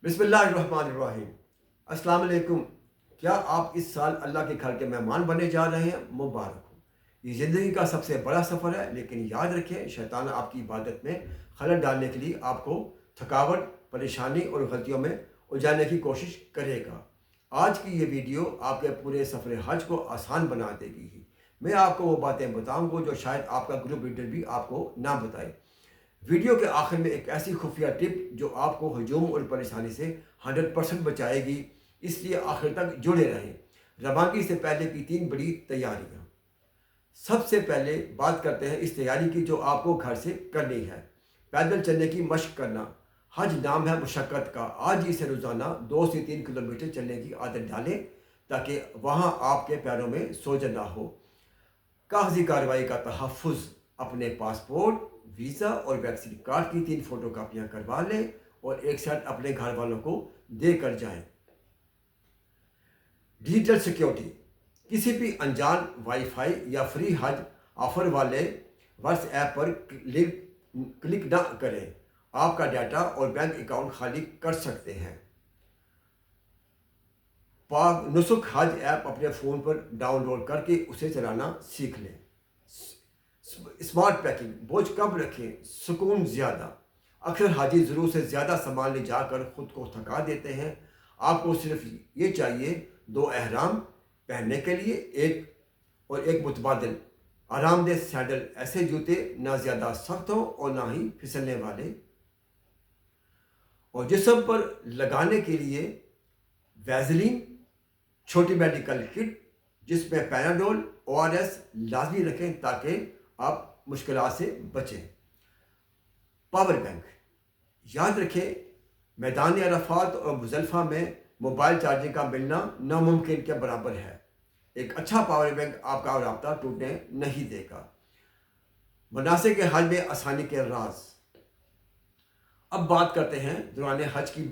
बिस्मिल्लाहिर्रहमानिर्रहीम। अस्सलाम वालेकुम। क्या आप इस साल अल्लाह के घर के मेहमान बनने जा रहे हैं? मुबारक हो। ये ज़िंदगी का सबसे बड़ा सफ़र है, लेकिन याद रखें शैतान आपकी इबादत में खलल डालने के लिए आपको थकावट, परेशानी और गलतियों में उलझाने की कोशिश करेगा। आज की ये वीडियो आपके पूरे सफ़र हज को आसान बना देगी। मैं आपको वो बातें बताऊंगा जो शायद आपका ग्रुप लीडर भी आपको ना बताए। वीडियो के आखिर में एक ऐसी खुफिया टिप जो आपको हजूम और परेशानी से 100% बचाएगी, इसलिए आखिर तक जुड़े रहें। रवानगी से पहले की 3 बड़ी तैयारियां। सबसे पहले बात करते हैं इस तैयारी की जो आपको घर से करनी है। पैदल चलने की मशक करना। हज नाम है मुशक्क़त का। आज इसे रोज़ाना 2 से 3 किलोमीटर चलने की आदत डालें ताकि वहाँ आपके पैरों में सोजन ना हो। कागजी कार्रवाई का तहफ़्फ़ुज़। अपने पासपोर्ट, वीज़ा और वैक्सीन कार्ड की 3 फ़ोटो कापियाँ करवा लें और एक सेट अपने घर वालों को दे कर जाएँ। Digital security. किसी भी अनजान वाईफाई या फ्री हज ऑफर वाले व्हाट्सएप पर क्लिक ना करें। आपका डाटा और बैंक अकाउंट खाली कर सकते हैं। पाक नुसुख हज ऐप अपने फ़ोन पर डाउनलोड करके उसे चलाना सीख लें। Smart packing. बोझ कम रखें, सुकून ज़्यादा। अक्सर हाजी ज़रूर से ज़्यादा सामान ले जाकर ख़ुद को थका देते हैं। आपको सिर्फ ये चाहिए 2 अहराम पहनने के लिए, एक मुतबादिल आरामदेह सैंडल। ऐसे जूते ना ज़्यादा सख्त हों और ना ही फिसलने वाले। और जिस्म पर लगाने के लिए वैज़लीन, छोटी मेडिकल किट जिसमें पैराडोल, ORS लाजमी रखें ताकि आप मुश्किलात से बचें। Power bank. याद रखें मैदान अरफात और मुज़दलिफ़ा में मोबाइल चार्जिंग का मिलना नामुमकिन के बराबर है। एक अच्छा पावर बैंक आपका राब्ता टूटने नहीं देगा। मनासिक के हज में आसानी के राज। अब बात करते हैं दौरान हज की।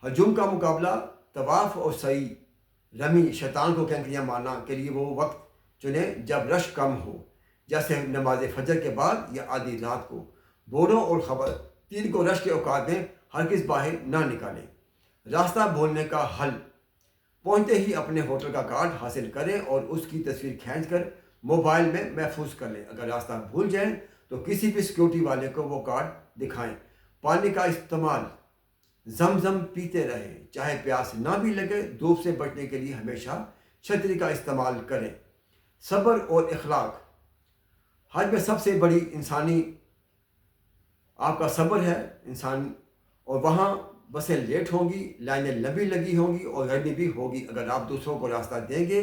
हजूम का मुकाबला तवाफ़ और सई रमी शैतान को कैंकरियाँ मारना के लिए वो वक्त चुने जब रश कम हो, जैसे नमाज फजर के बाद या आधी रात को। बूढ़ों और ख़वातीन को रश के औकात में हरगिज़ बाहर ना निकालें। रास्ता भूलने का हल। पहुँचते ही अपने होटल का कार्ड हासिल करें और उसकी तस्वीर खींचकर मोबाइल में महफूज कर लें। अगर रास्ता भूल जाएं तो किसी भी सिक्योरिटी वाले को वो कार्ड दिखाएं। पानी का इस्तेमाल। जमजम पीते रहें, चाहे प्यास ना भी लगे। धूप से बचने के लिए हमेशा छतरी का इस्तेमाल करें। सब्र और इखलाक। हज में सबसे बड़ी इंसानी आपका सब्र है इंसान, और वहाँ बसें लेट होंगी, लाइनें लंबी लगी होंगी और गर्मी भी होगी। अगर आप दूसरों को रास्ता देंगे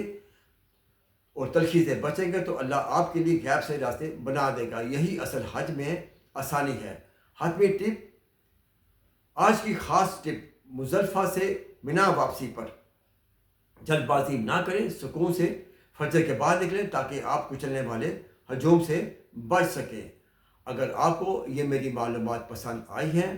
और तलखी से बचेंगे तो अल्लाह आपके लिए गैप से रास्ते बना देगा। यही असल हज में आसानी है। हतमी टिप। आज की ख़ास टिप। मुज़दलिफ़ा से मिना वापसी पर जल्दबाजी ना करें, सुकून से फजर के बाद निकलें ताकि आप कुचलने वाले हजूम से बच सकें। अगर आपको ये मेरी मालूमात पसंद आई हैं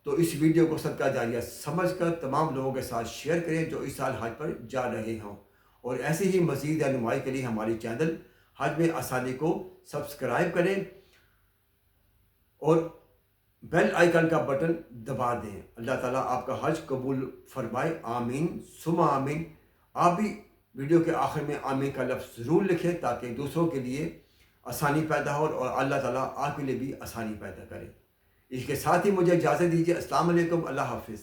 तो इस वीडियो को सदका जारिया समझकर तमाम लोगों के साथ शेयर करें जो इस साल हज पर जा रहे हों। और ऐसी ही मज़ीद रहनुमाई के लिए हमारी चैनल हज में आसानी को सब्सक्राइब करें और बेल आइकन का बटन दबा दें। अल्लाह ताला आपका हज कबूल फरमाए। आमीन सुमा आमीन। आप भी वीडियो के आखिर में आमीन का लफ्ज़ ज़रूर लिखें ताकि दूसरों के लिए आसानी पैदा हो और अल्लाह ताला आपके लिए भी आसानी पैदा करे। इसके साथ ही मुझे इजाज़त दीजिए। अस्सलाम वालेकुम। अल्लाह हाफ़िज़।